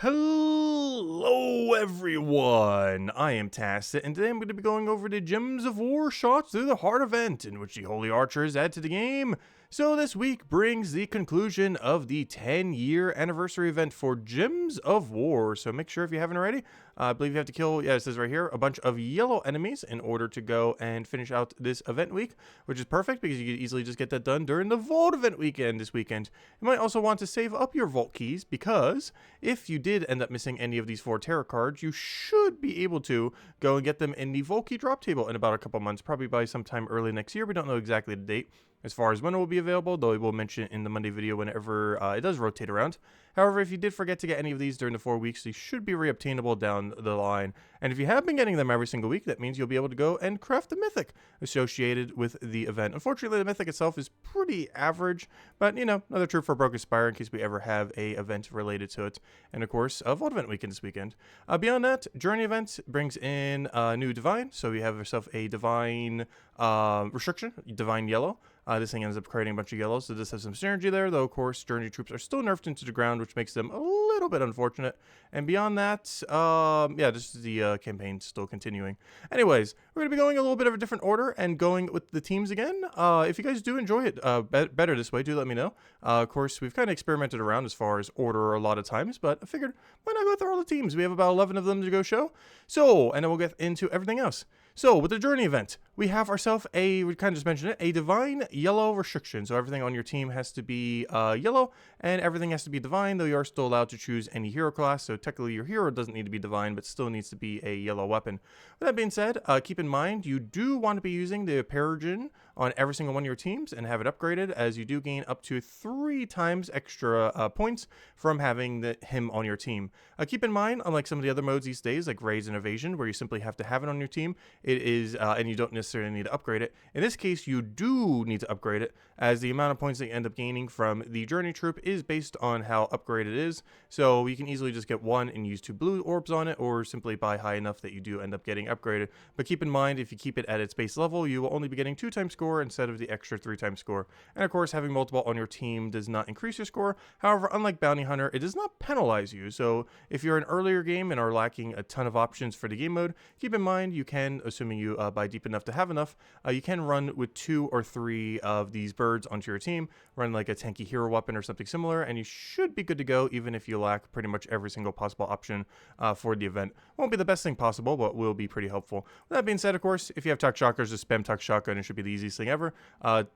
Hello everyone, I am Tacit, and today I'm going to be going over the Gems of War shots through the Heart event, in which the Holy Archers add to the game. So this week brings the conclusion of the 10-year anniversary event for Gems of War, so make sure if you haven't already, I believe you have to kill, it says right here, a bunch of yellow enemies in order to go and finish out this event week, which is perfect because you can easily just get that done during the Vault event weekend this weekend. You might also want to save up your Vault keys because if you did end up missing any of these 4 tarot cards, you should be able to go and get them in the Vault key drop table in about a couple months, probably by sometime early next year. We don't know exactly the date as far as when it will be available, though we will mention it in the Monday video whenever it does rotate around. However, if you did forget to get any of these during the 4 weeks, they should be reobtainable down the line. And if you have been getting them every single week, that means you'll be able to go and craft the Mythic associated with the event. Unfortunately, the Mythic itself is pretty average, but, you know, another trip for Broken Spire in case we ever have a event related to it. And, of course, Vault event weekend this weekend. Beyond that, Journey event brings in a new Divine, so we have ourselves a Divine restriction, Divine Yellow. This thing ends up creating a bunch of yellows, so this has some synergy there, though, of course, Journey troops are still nerfed into the ground, which makes them a little bit unfortunate. And beyond that, yeah, this is the campaign still continuing. Anyways, we're going to be going a little bit of a different order and going with the teams again. If you guys do enjoy it better this way, do let me know. Of course, we've kind of experimented around as far as order a lot of times, but I figured, why not go through all the teams? We have about 11 of them to go show. So, and then we'll get into everything else. So, with the Journey event, we have ourselves we kind of just mentioned it, a Divine Yellow restriction. So everything on your team has to be yellow, and everything has to be Divine, though you are still allowed to choose any hero class. So technically your hero doesn't need to be Divine, but still needs to be a yellow weapon. With that being said, keep in mind, you do want to be using the Peregrine on every single one of your teams and have it upgraded, as you do gain up to 3 times extra points from having him on your team. Keep in mind, unlike some of the other modes these days, like Raids and Evasion, where you simply have to have it on your team, it is, and you don't necessarily need to upgrade it. In this case, you do need to upgrade it, as the amount of points that you end up gaining from the Journey troop is based on how upgraded it is. So you can easily just get 1 and use 2 blue orbs on it, or simply buy high enough that you do end up getting upgraded. But keep in mind, if you keep it at its base level, you will only be getting 2 times score instead of the extra 3 times score. And of course, having multiple on your team does not increase your score. However, unlike Bounty Hunter, it does not penalize you. So if you're an earlier game and are lacking a ton of options for the game mode, keep in mind you can, assuming you buy deep enough to have enough, you can run with 2 or 3 of these birds onto your team, run like a tanky hero weapon or something similar, and you should be good to go even if you lack pretty much every single possible option for the event. Won't be the best thing possible, but will be pretty helpful. With that being said, of course, if you have Tuck Shockers, just spam Tuck Shotgun. It should be the easiest thing ever.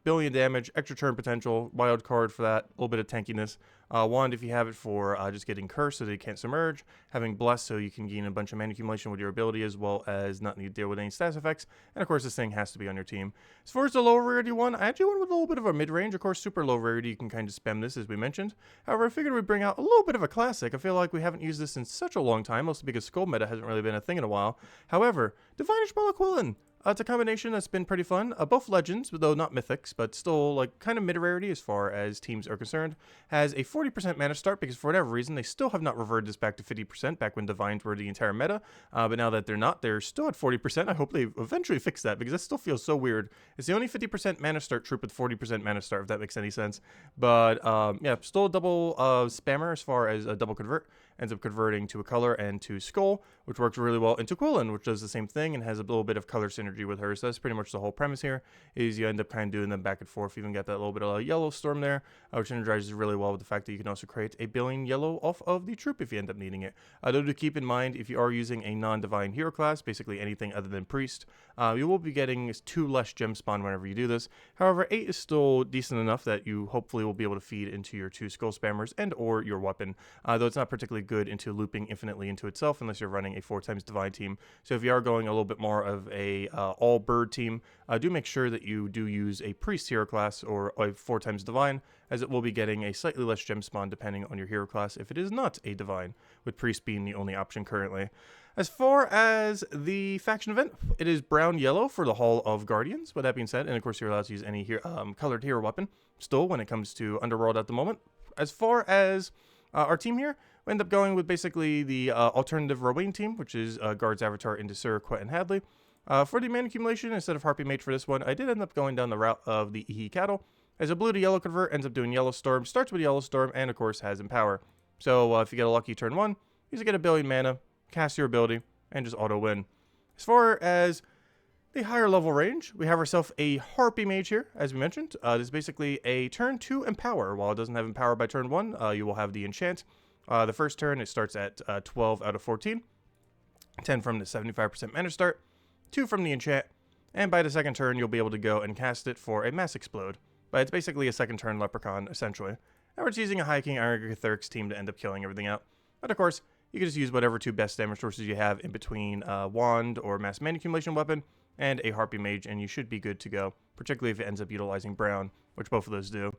Billion damage, extra turn potential, wild card for that, a little bit of tankiness. Wand if you have it for just getting Curse so that you can't submerge, having Bless so you can gain a bunch of mana accumulation with your ability as well as not need to deal with any status effects, and of course this thing has to be on your team. As far as the low rarity one, I actually went with a little bit of a mid-range. Of course, super low rarity, you can kind of spam this as we mentioned. However, I figured we'd bring out a little bit of a classic. I feel like we haven't used this in such a long time, mostly because Skull meta hasn't really been a thing in a while. However, Divinish Quillen. It's a combination that's been pretty fun. Both legends, though not mythics, but still like kind of mid-rarity as far as teams are concerned. Has a 40% mana start because for whatever reason they still have not reverted this back to 50% back when Divines were the entire meta. But now that they're not, they're still at 40%. I hope they eventually fix that because that still feels so weird. It's the only 50% mana start troop with 40% mana start, if that makes any sense. But yeah, still a double spammer as far as a double convert. Ends up converting to a color and to Skull, which works really well into Quillen, which does the same thing and has a little bit of color synergy with her. So that's pretty much the whole premise here, is you end up kind of doing them back and forth. You even got that little bit of a yellow storm there, which energizes really well with the fact that you can also create a billion yellow off of the troop if you end up needing it. Though to keep in mind, if you are using a non-divine hero class, basically anything other than priest, you will be getting 2 less gem spawn whenever you do this. However, 8 is still decent enough that you hopefully will be able to feed into your 2 skull spammers and or your weapon, though it's not particularly good into looping infinitely into itself unless you're running a 4 times divine team. So if you are going a little bit more of a all bird team, do make sure that you do use a priest hero class or a 4 times divine, as it will be getting a slightly less gem spawn depending on your hero class if it is not a divine, with priest being the only option currently. As far as the faction event, it is brown-yellow for the Hall of Guardians. With that being said, and of course you're allowed to use any colored hero weapon still when it comes to Underworld at the moment. As far as our team here, we end up going with basically the alternative Rowan team, which is Guards, Avatar, Indusur, Quet, and Hadley. For the mana accumulation, instead of Harpy Mage for this one, I did end up going down the route of the Ihi Cattle, as a blue to yellow convert ends up doing Yellow Storm, starts with Yellow Storm, and of course has Empower. So if you get a lucky turn 1, Use to get a billion mana, cast your ability, and just auto win. As far as the higher level range, we have ourselves a Harpy Mage here, as we mentioned. This is basically a turn 2 Empower. While it doesn't have Empower by turn 1, you will have the Enchant. The first turn, it starts at 12 out of 14. 10 from the 75% mana start, 2 from the Enchant, and by the second turn, you'll be able to go and cast it for a Mass Explode. But it's basically a second turn Leprechaun, essentially. And we're just using a High King Iron Cthulhu's team to end up killing everything out. But of course, you can just use whatever 2 best damage sources you have in between Wand or Mass Mana Accumulation Weapon and a Harpy Mage, and you should be good to go, particularly if it ends up utilizing Brown, which both of those do.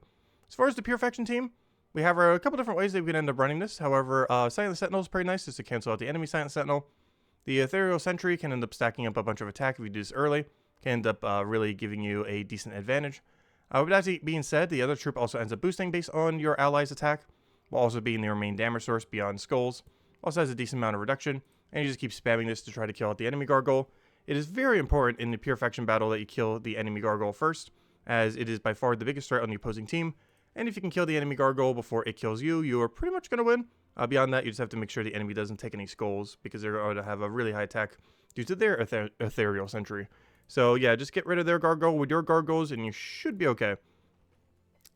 As far as the Pure Faction team, we have a couple different ways that we can end up running this. However, Silent Sentinel is pretty nice just to cancel out the enemy Silent Sentinel. The Ethereal Sentry can end up stacking up a bunch of attack if you do this early, can end up really giving you a decent advantage. With that being said, the other troop also ends up boosting based on your allies' attack, while also being their main damage source beyond skulls. Also has a decent amount of reduction, and you just keep spamming this to try to kill out the enemy Gargoyle. It is very important in the Pure Faction battle that you kill the enemy Gargoyle first, as it is by far the biggest threat on the opposing team, and if you can kill the enemy Gargoyle before it kills you, you are pretty much going to win. Beyond that, you just have to make sure the enemy doesn't take any skulls, because they're going to have a really high attack due to their Ethereal Sentry. So yeah, just get rid of their Gargoyle with your Gargoyles, and you should be okay.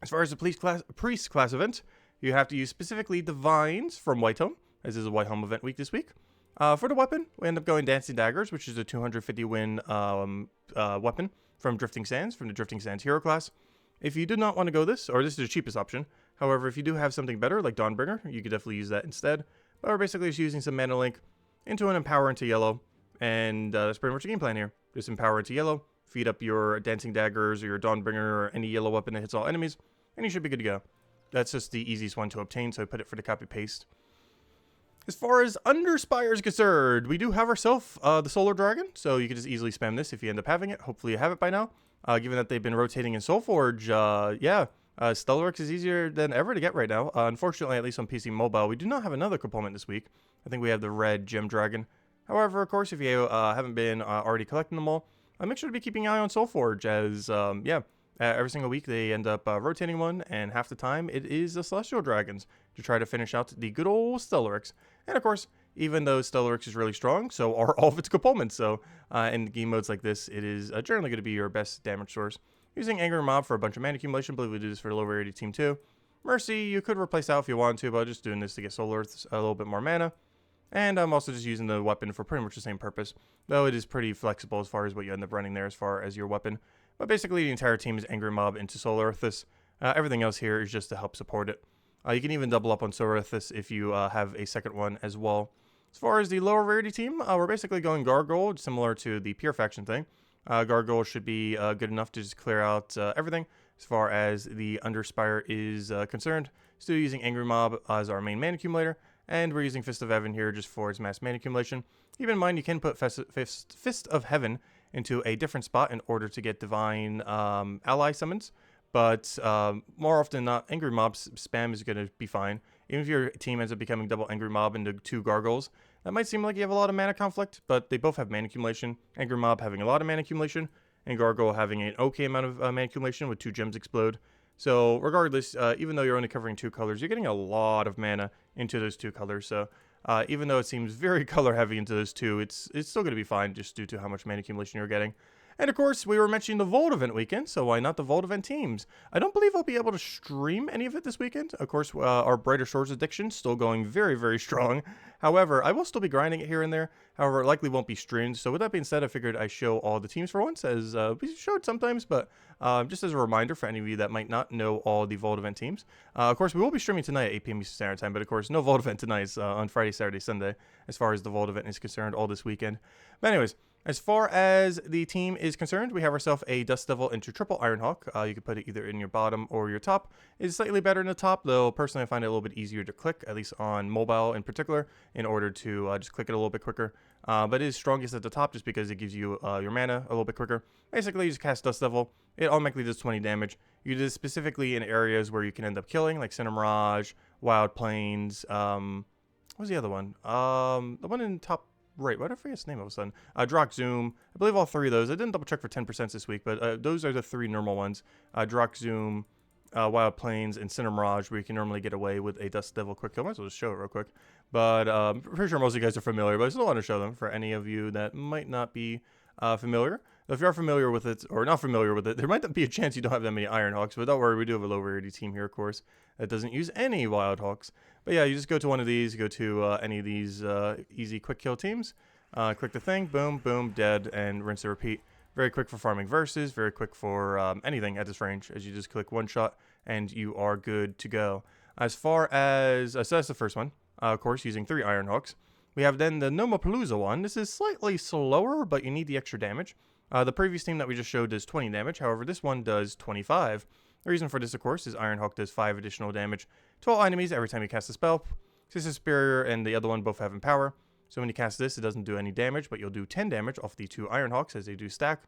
As far as the Priest class event, you have to use specifically Divines from White Home, as this is a White Home event week this week. For the weapon, we end up going Dancing Daggers, which is a 250 win weapon from Drifting Sands, from the Drifting Sands hero class. If you do not want to go this, or this is the cheapest option, however, if you do have something better, like Dawnbringer, you could definitely use that instead. But we're basically just using some Mana Link into an Empower into yellow, and that's pretty much the game plan here. Just Empower into yellow, feed up your Dancing Daggers or your Dawnbringer or any yellow weapon that hits all enemies, and you should be good to go. That's just the easiest one to obtain, so I put it for the copy-paste. As far as Underspire is concerned, we do have ourselves the Solar Dragon, so you can just easily spam this if you end up having it. Hopefully you have it by now. Given that they've been rotating in Soulforge, Stellarex is easier than ever to get right now. Unfortunately, at least on PC Mobile, we do not have another component this week. I think we have the Red Gem Dragon. However, of course, if you haven't been already collecting them all, make sure to be keeping an eye on Soulforge, as, every single week they end up rotating one, and half the time it is the Celestial Dragons to try to finish out the good old Stellarex. And of course, even though Stellarex is really strong, so are all of its components. So in game modes like this, it is generally going to be your best damage source. Using Angry Mob for a bunch of mana accumulation, I believe we do this for the Low Rarity team too. Mercy, you could replace out if you want to, but I'm just doing this to get Soul Earth a little bit more mana. And I'm also just using the weapon for pretty much the same purpose, though it is pretty flexible as far as what you end up running there as far as your weapon. But basically, the entire team is Angry Mob into Soul Earthus. Everything else here is just to help support it. You can even double up on Soul Earthus if you have a second one as well. As far as the lower rarity team, we're basically going Gargoyle, similar to the Pure Faction thing. Gargoyle should be good enough to just clear out everything as far as the Underspire is concerned. Still using Angry Mob as our main mana accumulator, and we're using Fist of Heaven here just for its mass mana accumulation. Keep in mind you can put Fist of Heaven into a different spot in order to get divine ally summons, but more often than not, Angry Mob spam is going to be fine. Even if your team ends up becoming double Angry Mob into 2 Gargoyles, that might seem like you have a lot of mana conflict, but they both have mana accumulation. Angry Mob having a lot of mana accumulation, and Gargoyle having an okay amount of mana accumulation with 2 Gems Explode. So regardless, even though you're only covering 2 colors, you're getting a lot of mana into those 2 colors. So even though it seems very color heavy into those 2, it's still going to be fine just due to how much mana accumulation you're getting. And of course, we were mentioning the Vault event weekend, so why not the Vault event teams? I don't believe I'll be able to stream any of it this weekend. Of course, our Brighter Shores addiction still going very, very strong. However, I will still be grinding it here and there. However, it likely won't be streamed. So with that being said, I figured I show all the teams for once, as we show it sometimes, but just as a reminder for any of you that might not know all the Vault event teams. Of course, we will be streaming tonight at 8 p.m. Eastern Standard Time, but of course, no Vault event tonight. It's on Friday, Saturday, Sunday, as far as the Vault event is concerned, all this weekend. But anyways, as far as the team is concerned, we have ourselves a Dust Devil into triple Ironhawk. You can put it either in your bottom or your top. It's slightly better in the top, though personally I find it a little bit easier to click, at least on mobile in particular, in order to just click it a little bit quicker. But it is strongest at the top just because it gives you your mana a little bit quicker. Basically, you just cast Dust Devil. It automatically does 20 damage. You do this specifically in areas where you can end up killing, like Cinder Mirage, Wild Plains. What was the other one? The one in top right, why did I forget his name all of a sudden? Drock Zoom. I believe all 3 of those. I didn't double check for 10% this week, but those are the 3 normal ones. Drock Zoom, Wild Plains and Cinder Mirage, where you can normally get away with a Dust Devil quick kill. Might as well just show it real quick. But I'm pretty sure most of you guys are familiar, but I still want to show them for any of you that might not be familiar. If you are familiar with it or not familiar with it, there might be a chance you don't have that many Iron Hawks, but don't worry, we do have a low rarity team here, of course, that doesn't use any Wild Hawks. But yeah, you just go to one of these, go to any of these easy quick kill teams, click the thing, boom, boom, dead, and rinse and repeat. Very quick for farming versus, very quick for anything at this range, as you just click one shot and you are good to go. As far as, so that's the first one, of course, using 3 Iron Hawks. We have then the Nomapalooza one. This is slightly slower, but you need the extra damage. The previous team that we just showed does 20 damage, however, this one does 25. The reason for this, of course, is Iron Hawk does 5 additional damage to all enemies every time you cast a spell. This is Superior and the other one both have Empower. So when you cast this, it doesn't do any damage, but you'll do 10 damage off the 2 Iron Hawks as they do stack.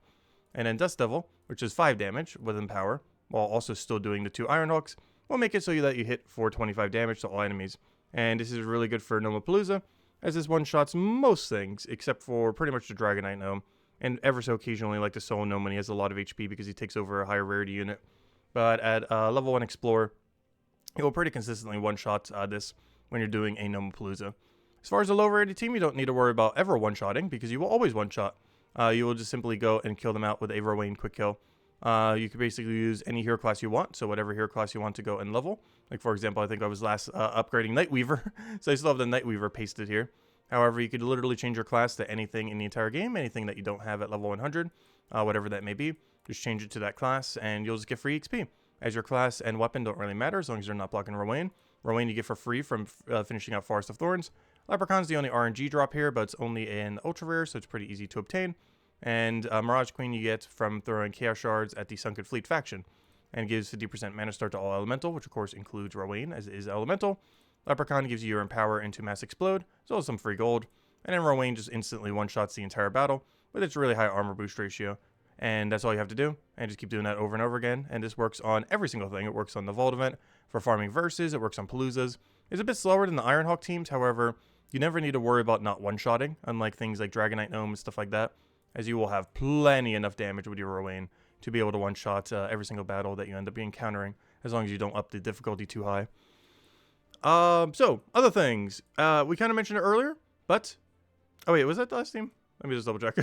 And then Dust Devil, which is 5 damage with Empower, while also still doing the 2 Iron Hawks, will make it so that you hit for 25 damage to all enemies. And this is really good for Nomapalooza, as this one-shots most things, except for pretty much the Dragonite Gnome, and ever so occasionally like the Soul Gnome when he has a lot of HP because he takes over a higher rarity unit. But at level 1 Explorer, it will pretty consistently one-shot this when you're doing a Nomapalooza. As far as a low rarity team, you don't need to worry about ever one-shotting, because you will always one-shot. You will just simply go and kill them out with a Rowain quick kill. You can basically use any hero class you want, so whatever hero class you want to go and level. Like, for example, I think I was last upgrading Nightweaver, so I still have the Nightweaver pasted here. However, you could literally change your class to anything in the entire game, anything that you don't have at level 100, whatever that may be. Just change it to that class, and you'll just get free XP. As your class and weapon don't really matter, as long as you're not blocking Rowain. Rowain you get for free from finishing out Forest of Thorns. Leprechaun's the only RNG drop here, but it's only an ultra rare, so it's pretty easy to obtain. And Mirage Queen you get from throwing Chaos Shards at the Sunken Fleet faction, and gives 50% mana start to all Elemental, which of course includes Rowain, as it is Elemental. Leprechaun gives you your Empower into Mass Explode, as well as some free gold. And then Rowain just instantly one-shots the entire battle, with its really high armor boost ratio. And that's all you have to do, and just keep doing that over and over again. And this works on every single thing. It works on the Vault event for farming versus, it works on Paloozas. It's a bit slower than the Iron Hawk teams, however, you never need to worry about not one-shotting, unlike things like Dragonite Gnome and stuff like that, as you will have plenty enough damage with your Rowain to be able to one-shot every single battle that you end up encountering, as long as you don't up the difficulty too high. So, other things. We kind of mentioned it earlier, but... Oh wait, was that the last team? Let me just double check.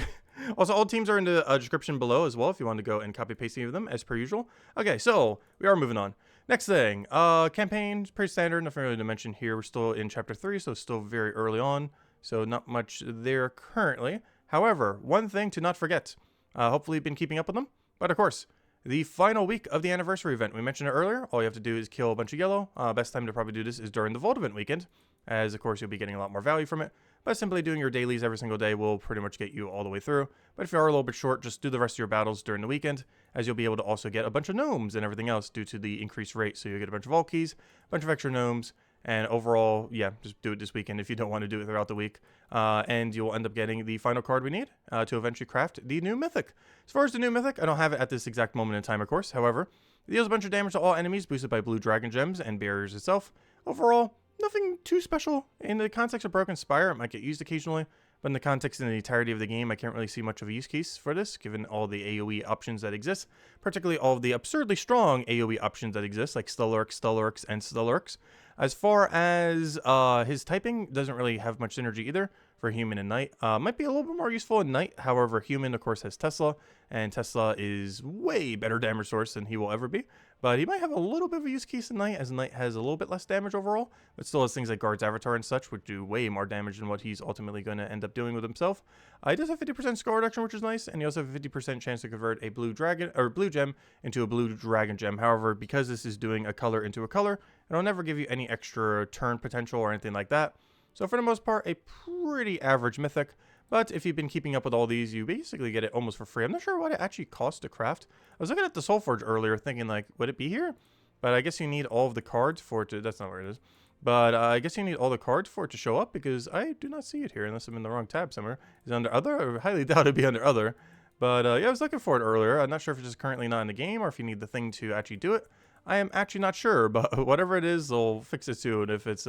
Also, all teams are in the description below as well, if you want to go and copy-paste any of them, as per usual. Okay, so, we are moving on. Next thing, campaign, pretty standard, nothing really to mention here. We're still in Chapter 3, so still very early on, so not much there currently. However, one thing to not forget, hopefully you've been keeping up with them, but of course, the final week of the anniversary event. We mentioned it earlier, all you have to do is kill a bunch of yellow. Best time to probably do this is during the Vault event weekend, as of course you'll be getting a lot more value from it. But simply doing your dailies every single day will pretty much get you all the way through. But if you are a little bit short, just do the rest of your battles during the weekend, as you'll be able to also get a bunch of gnomes and everything else due to the increased rate. So you'll get a bunch of vault keys, a bunch of extra gnomes, and overall, yeah, just do it this weekend if you don't want to do it throughout the week. And you'll end up getting the final card we need to eventually craft the new Mythic. As far as the new Mythic, I don't have it at this exact moment in time, of course. However, it deals a bunch of damage to all enemies, boosted by blue dragon gems and barriers itself. Overall, nothing too special. In the context of Broken Spire, it might get used occasionally, but in the context in the entirety of the game, I can't really see much of a use case for this, given all the AoE options that exist, particularly all of the absurdly strong AoE options that exist, like Stellarx, and Stellarx. As far as his typing, doesn't really have much synergy either for Human and Knight. Might be a little bit more useful in Knight, however, Human, of course, has Tesla, and Tesla is way better damage source than he will ever be. But he might have a little bit of a use case in Knight, as Knight has a little bit less damage overall, but still has things like Guard's Avatar and such, which do way more damage than what he's ultimately going to end up doing with himself. He does have 50% score reduction, which is nice, and he also have a 50% chance to convert a blue gem into a blue dragon gem. However, because this is doing a color into a color, it'll never give you any extra turn potential or anything like that. So for the most part, a pretty average Mythic. But if you've been keeping up with all these, you basically get it almost for free. I'm not sure what it actually costs to craft. I was looking at the Soulforge earlier thinking, like, would it be here? But I guess you need all of the cards for it to... That's not where it is. But I guess you need all the cards for it to show up, because I do not see it here unless I'm in the wrong tab somewhere. Is it under Other? I highly doubt it'd be under Other. But yeah, I was looking for it earlier. I'm not sure if it's just currently not in the game or if you need the thing to actually do it. I am actually not sure, but whatever it is, they'll fix it soon if it's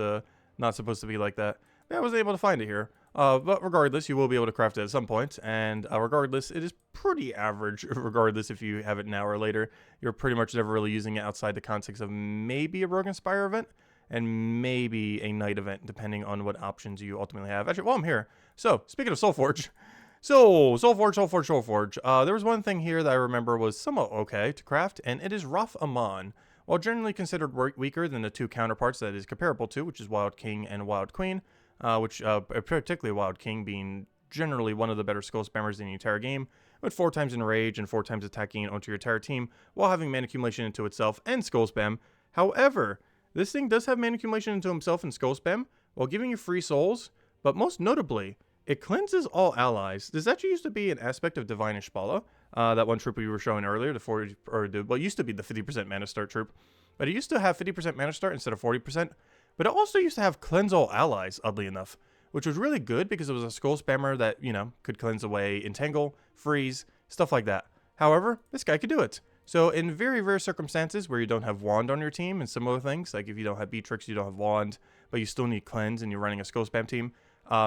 not supposed to be like that. I wasn't able to find it here. But regardless, you will be able to craft it at some point, and regardless, it is pretty average. Regardless, if you have it now or later, you're pretty much never really using it outside the context of maybe a Rogue Inspire event and maybe a night event, depending on what options you ultimately have. Actually, while I'm here, so speaking of Soulforge, Soulforge. There was one thing here that I remember was somewhat okay to craft, and it is Rough Amon. While generally considered weaker than the two counterparts that it is comparable to, which is Wild King and Wild Queen, which particularly Wild King being generally one of the better skull spammers in the entire game, with 4 times enrage and 4 times attacking onto your entire team while having mana accumulation into itself and skull spam. However, this thing does have mana accumulation into himself and skull spam while giving you free souls, but most notably, it cleanses all allies. This actually used to be an aspect of Divine Ishpala, that one troop we were showing earlier, what used to be the 50% mana start troop, but it used to have 50% mana start instead of 40%. But it also used to have cleanse all allies, oddly enough, which was really good because it was a skull spammer that, could cleanse away entangle, freeze, stuff like that. However, this guy could do it. So in very rare circumstances where you don't have wand on your team and similar things, like if you don't have Beatrix, you don't have wand, but you still need cleanse and you're running a skull spam team,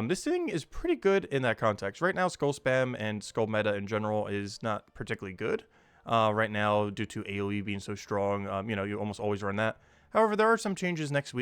this thing is pretty good in that context. Right now, skull spam and skull meta in general is not particularly good. Right now, due to AoE being so strong, you almost always run that. However, there are some changes next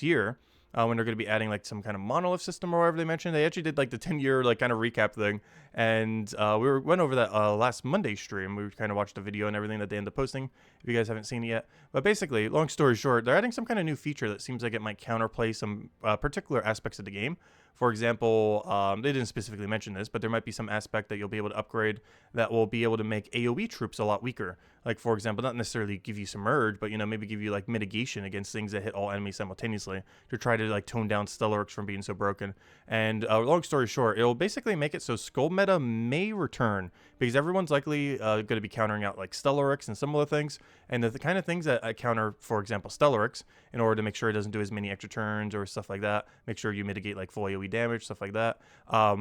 year when they're going to be adding like some kind of monolith system or whatever they mentioned. They actually did like the 10-year like kind of recap thing, and went over that last Monday stream. We kind of watched the video and everything that they ended up posting. If you guys haven't seen it yet, but basically, long story short, they're adding some kind of new feature that seems like it might counterplay some particular aspects of the game. For example, they didn't specifically mention this, but there might be some aspect that you'll be able to upgrade that will be able to make AoE troops a lot weaker. Like, for example, not necessarily give you Submerge, but, maybe give you, like, mitigation against things that hit all enemies simultaneously to try to, like, tone down Stellarix from being so broken. And long story short, it'll basically make it so Skull meta may return because everyone's likely going to be countering out, like, Stellarix and similar things. And the kind of things that counter, for example, Stellarix, in order to make sure it doesn't do as many extra turns or stuff like that, make sure you mitigate, like, full AoE damage, stuff like that.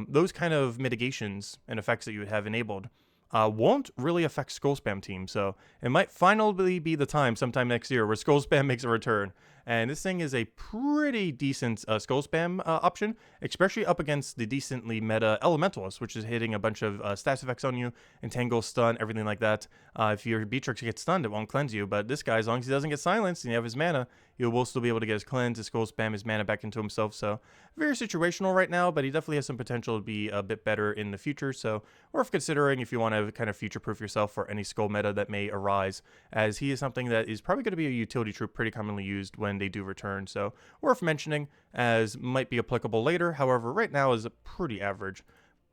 Those kind of mitigations and effects that you would have enabled won't really affect skull spam team, so it might finally be the time sometime next year where skull spam makes a return. And this thing is a pretty decent skull spam option, especially up against the decently meta Elementalist, which is hitting a bunch of stats effects on you, entangle, stun, everything like that. If your Beatrix gets stunned, it won't cleanse you, but this guy, as long as he doesn't get silenced and you have his mana, you will still be able to get his cleanse, his skull spam, his mana back into himself. So very situational right now, but he definitely has some potential to be a bit better in the future. So worth considering if you want to kind of future-proof yourself for any skull meta that may arise, as he is something that is probably going to be a utility troop pretty commonly used when they do return. So worth mentioning, as might be applicable later. However, right now is pretty average.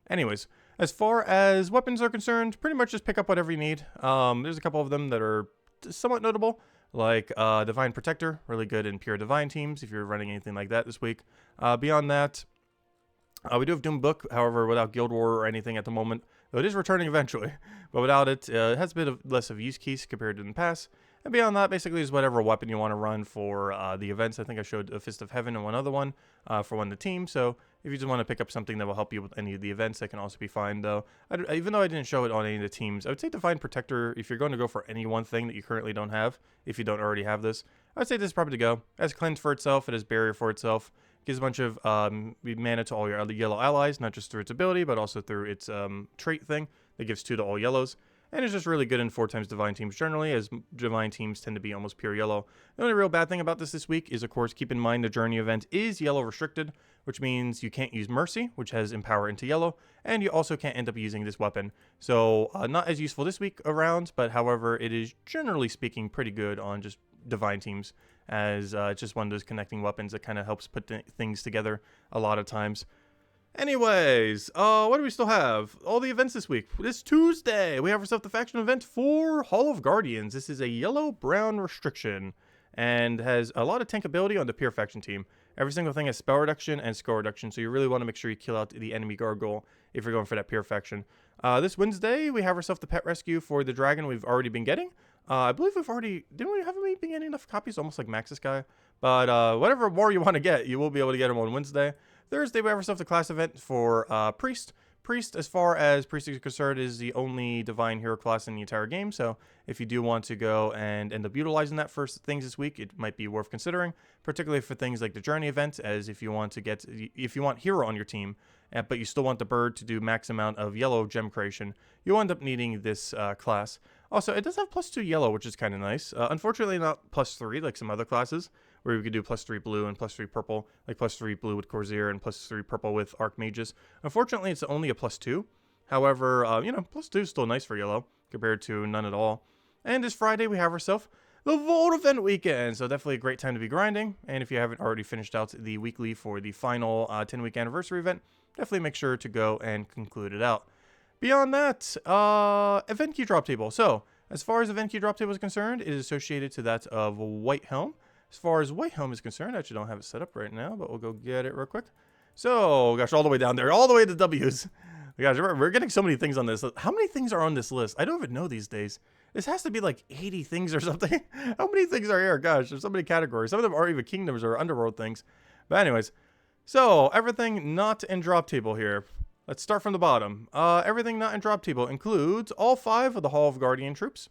Anyways, as far as weapons are concerned, pretty much just pick up whatever you need. There's a couple of them that are somewhat notable, like Divine Protector, really good in pure Divine teams if you're running anything like that this week. Beyond that, we do have Doom Book, however, without Guild War or anything at the moment, though it is returning eventually. But without it, it has a bit of less of use case compared to in the past. And beyond that, basically, is whatever weapon you want to run for the events. I think I showed a Fist of Heaven and one other one for one of the team. So if you just want to pick up something that will help you with any of the events, that can also be fine, though. Even though I didn't show it on any of the teams, I would say Divine Protector, if you're going to go for any one thing that you currently don't have, if you don't already have this, I would say this is probably to go. It has Cleanse for itself, it has Barrier for itself. Gives a bunch of mana to all your other yellow allies, not just through its ability, but also through its trait thing that gives 2 to all yellows. And it's just really good in 4 times Divine teams generally, as Divine teams tend to be almost pure yellow. The only real bad thing about this week is, of course, keep in mind the Journey event is yellow restricted, which means you can't use Mercy, which has Empower into yellow, and you also can't end up using this weapon. So not as useful this week around, but however, it is generally speaking pretty good on just Divine teams, as it's just one of those connecting weapons that kind of helps put things together a lot of times. Anyways, what do we still have? All the events this week. This Tuesday, we have ourselves the faction event for Hall of Guardians. This is a yellow-brown restriction and has a lot of tank ability on the pure faction team. Every single thing has spell reduction and score reduction, so you really want to make sure you kill out the enemy gargoyle if you're going for that pure faction. This Wednesday, we have ourselves the pet rescue for the dragon we've already been getting. I believe haven't we been getting enough copies? Almost like Max's guy. But whatever more you want to get, you will be able to get them on Wednesday. Thursday, we have ourselves the class event for Priest. Priest, as far as Priest is concerned, is the only divine hero class in the entire game, so if you do want to go and end up utilizing that for things this week, it might be worth considering, particularly for things like the Journey event, as if you want hero on your team, but you still want the bird to do max amount of yellow gem creation, you'll end up needing this class. Also, it does have +2 yellow, which is kind of nice. Unfortunately, not +3 like some other classes, where we could do +3 blue and +3 purple, like +3 blue with Corsair and +3 purple with Archmages. Unfortunately, it's only a +2. However, +2 is still nice for yellow compared to none at all. And this Friday, we have ourselves the Vault Event Weekend, so definitely a great time to be grinding. And if you haven't already finished out the weekly for the final 10-week anniversary event, definitely make sure to go and conclude it out. Beyond that, event key drop table. So, as far as event key drop table is concerned, it is associated to that of White Helm. As far as White Helm is concerned, I actually don't have it set up right now, but we'll go get it real quick. So, gosh, all the way down there, all the way to W's. Gosh, we're getting so many things on this. How many things are on this list? I don't even know these days. This has to be like 80 things or something. How many things are here? Gosh, there's so many categories. Some of them are even kingdoms or underworld things. But anyways, so everything not in drop table here. Let's start from the bottom. Everything not in drop table includes all 5 of the Hall of Guardian troops.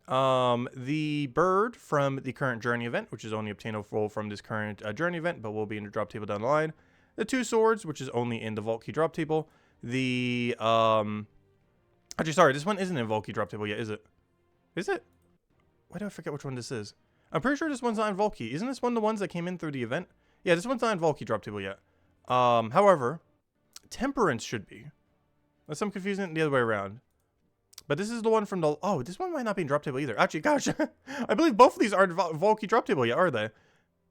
The bird from the current Journey event, which is only obtainable from this current Journey event, but will be in the drop table down the line. The 2 swords, which is only in the Vault Key drop table. The, actually, sorry, this one isn't in Vault Key drop table yet, is it? Is it? Why do I forget which one this is? I'm pretty sure this one's not in Vault Key. Isn't this one of the ones that came in through the event? Yeah, this one's not in Vault Key drop table yet. However, Temperance should be. Unless I'm confusing it the other way around. But this is the one from the... Oh, this one might not be in drop table either. Actually, gosh. I believe both of these aren't Vault Key drop table yet, are they?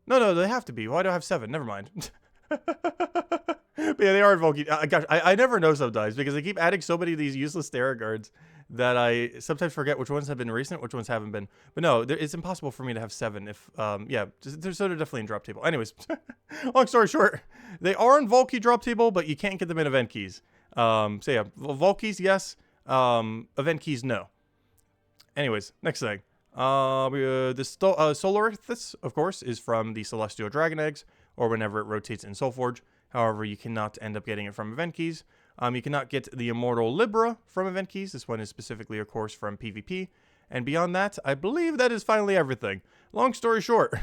No, they have to be. Why do I have 7? Never mind. But yeah, they are in Vault Key. Gosh, I never know sometimes because I keep adding so many of these useless Terra guards that I sometimes forget which ones have been recent, which ones haven't been. But no, it's impossible for me to have 7 if... yeah, so they're definitely in drop table. Anyways, long story short, they are in Vault Key drop table, but you can't get them in event keys. So yeah, Vault Keys, yes. Event keys, no. Anyways, next thing. The Solarithus, of course, is from the Celestial Dragon Eggs, or whenever it rotates in Soulforge. However, you cannot end up getting it from event keys. You cannot get the Immortal Libra from event keys. This one is specifically, of course, from PvP. And beyond that, I believe that is finally everything. Long story short,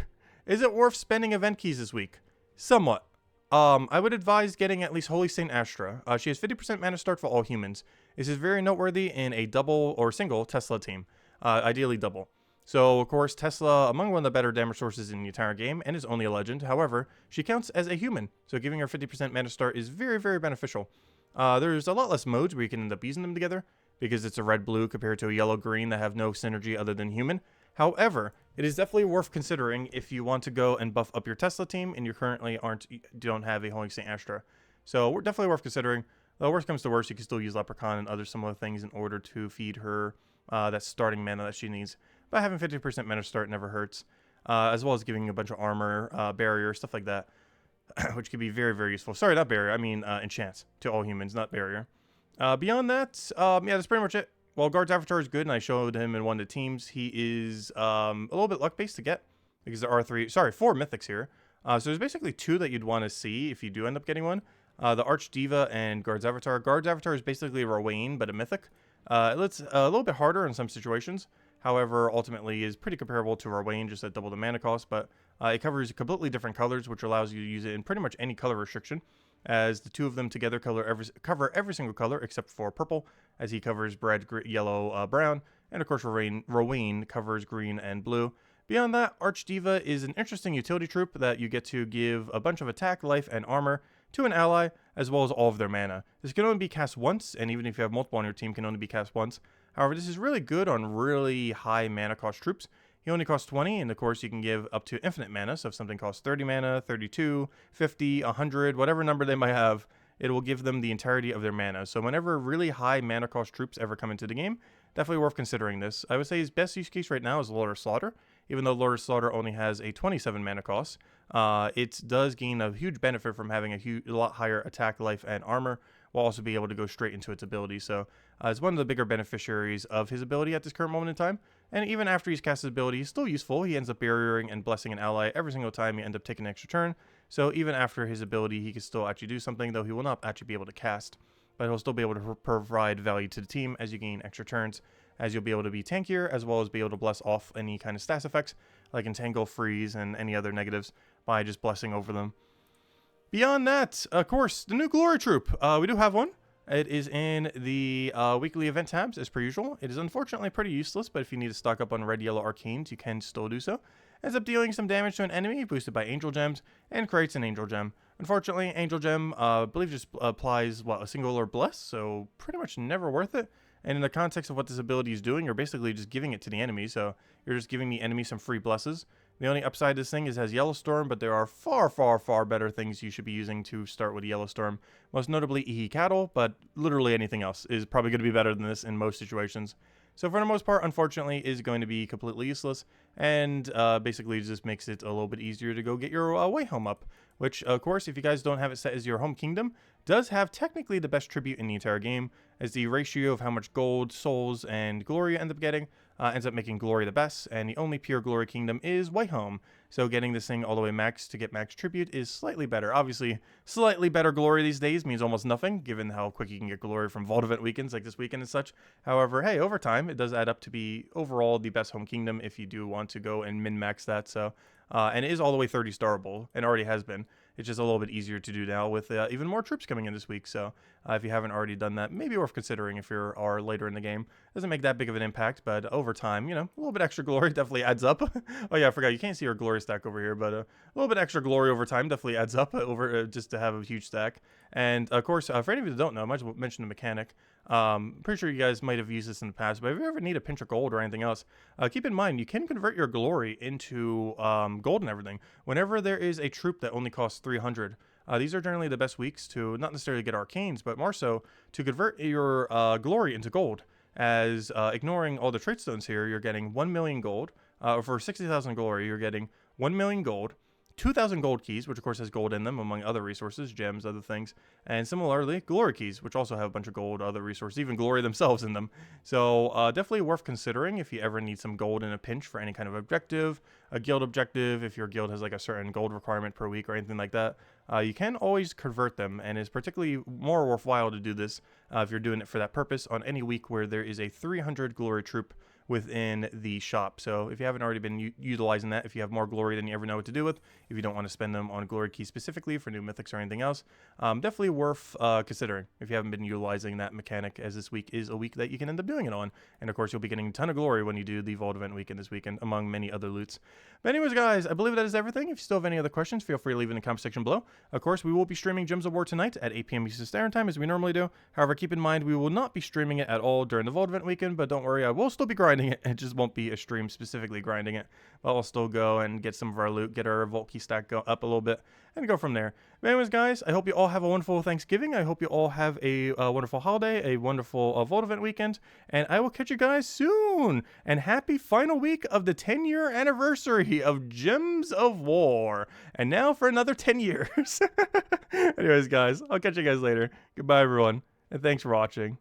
is it worth spending event keys this week? Somewhat. I would advise getting at least Holy Saint Astra. She has 50% mana start for all humans. This is very noteworthy in a double or single Tesla team. Ideally double. So, of course, Tesla, among one of the better damage sources in the entire game, and is only a legend. However, she counts as a human, so giving her 50% mana start is very, very beneficial. There's a lot less modes where you can end up using them together, because it's a red-blue compared to a yellow-green that have no synergy other than human. However, it is definitely worth considering if you want to go and buff up your Tesla team, and you currently don't have a Holy Saint Astra. So, we're definitely worth considering. The worst comes to worst, you can still use Leprechaun and other similar things in order to feed her that starting mana that she needs. But having 50% mana start never hurts, as well as giving a bunch of armor, barrier, stuff like that, which could be very, very useful. Sorry, not barrier, I mean enchant to all humans, not barrier. Beyond that, yeah, that's pretty much it. Well, Guard's Avatar is good, and I showed him in one of the teams. He is a little bit luck-based to get, because there are 4 Mythics here. So there's basically 2 that you'd want to see if you do end up getting one. The Archdiva and Guard's Avatar. Guard's Avatar is basically a Rowain, but a Mythic. It's a little bit harder in some situations. However, ultimately is pretty comparable to Rowain, just at double the mana cost, but it covers completely different colors, which allows you to use it in pretty much any color restriction, as the 2 of them together cover every single color except for purple, as he covers red, yellow, brown, and of course Rowain covers green and blue. Beyond that, Archdiva is an interesting utility troop that you get to give a bunch of attack, life, and armor to an ally, as well as all of their mana. This can only be cast once, and even if you have multiple on your team, can only be cast once. However, this is really good on really high mana cost troops. He only costs 20, and of course you can give up to infinite mana, so if something costs 30 mana, 32, 50, 100, whatever number they might have, it will give them the entirety of their mana. So whenever really high mana cost troops ever come into the game, definitely worth considering this. I would say his best use case right now is Lord of Slaughter. Even though Lord of Slaughter only has a 27 mana cost, it does gain a huge benefit from having a lot higher attack, life, and armor, while also be able to go straight into its ability. So it's one of the bigger beneficiaries of his ability at this current moment in time. And even after he's cast his ability, he's still useful. He ends up barriering and blessing an ally every single time you end up taking an extra turn. So even after his ability, he can still actually do something, though he will not actually be able to cast. But he'll still be able to provide value to the team as you gain extra turns, as you'll be able to be tankier, as well as be able to bless off any kind of stats effects, like Entangle, Freeze, and any other negatives by just blessing over them. Beyond that, of course, the new Glory Troop. We do have one. It is in the weekly event tabs, as per usual. It is unfortunately pretty useless, but if you need to stock up on red, yellow arcanes, you can still do so. Ends up dealing some damage to an enemy, boosted by Angel Gems, and creates an Angel Gem. Unfortunately, Angel Gem, I believe, just applies, a singular bless, so pretty much never worth it. And in the context of what this ability is doing, you're basically just giving it to the enemy, so you're just giving the enemy some free blesses. The only upside to this thing is it has Yellow Storm, but there are far, far, far better things you should be using to start with Yellow Storm. Most notably Ihi Cattle, but literally anything else is probably going to be better than this in most situations. So for the most part, unfortunately, is going to be completely useless, and basically just makes it a little bit easier to go get your way home up, which, of course, if you guys don't have it set as your home kingdom, does have technically the best tribute in the entire game, as the ratio of how much gold, souls, and glory you end up getting ends up making glory the best, and the only pure glory kingdom is White Home. So getting this thing all the way max to get max tribute is slightly better. Obviously, slightly better glory these days means almost nothing, given how quick you can get glory from Vault Event weekends like this weekend and such. However, hey, over time, it does add up to be overall the best home kingdom if you do want to go and min-max that. So, and it is all the way 30 starable, and already has been. It's just a little bit easier to do now with even more troops coming in this week. So if you haven't already done that, maybe worth considering if you are later in the game. Doesn't make that big of an impact, but over time, a little bit extra glory definitely adds up. Oh yeah, I forgot, you can't see our glory stack over here, but a little bit extra glory over time definitely adds up over just to have a huge stack. And of course, for any of you that don't know, I might as well mention the mechanic. Pretty sure you guys might have used this in the past, but if you ever need a pinch of gold or anything else, keep in mind you can convert your glory into gold and everything. Whenever there is a troop that only costs 300, these are generally the best weeks to not necessarily get arcanes, but more so to convert your glory into gold. As ignoring all the trait stones here, you're getting 1 million gold. For 60,000 glory, you're getting 1 million gold, 2,000 gold keys, which of course has gold in them, among other resources, gems, other things, and similarly, glory keys, which also have a bunch of gold, other resources, even glory themselves in them. So definitely worth considering if you ever need some gold in a pinch for any kind of objective, a guild objective, if your guild has like a certain gold requirement per week or anything like that. You can always convert them, and it's particularly more worthwhile to do this if you're doing it for that purpose on any week where there is a 300 glory troop within the shop. So if you haven't already been utilizing that, if you have more glory than you ever know what to do with, if you don't want to spend them on glory keys specifically for new mythics or anything else, definitely worth considering if you haven't been utilizing that mechanic, as this week is a week that you can end up doing it on. And of course, you'll be getting a ton of glory when you do the Vault Event weekend this weekend, among many other loots. But anyways, guys, I believe that is everything. If you still have any other questions, feel free to leave in the comment section below. Of course, we will be streaming Gems of War tonight at 8 p.m. Eastern Standard Time, as we normally do. However, keep in mind, we will not be streaming it at all during the Vault Event weekend, but don't worry, I will still be grinding it. It just won't be a stream specifically grinding it, but I'll still go and get some of our loot, get our vault key stack up a little bit, and go from there. But anyways, guys, I hope you all have a wonderful Thanksgiving. I hope you all have a wonderful holiday, a wonderful Vault Event weekend, and I will catch you guys soon. And happy final week of the 10-year anniversary of Gems of War. And now for another 10 years. Anyways, guys, I'll catch you guys later. Goodbye, everyone, and thanks for watching.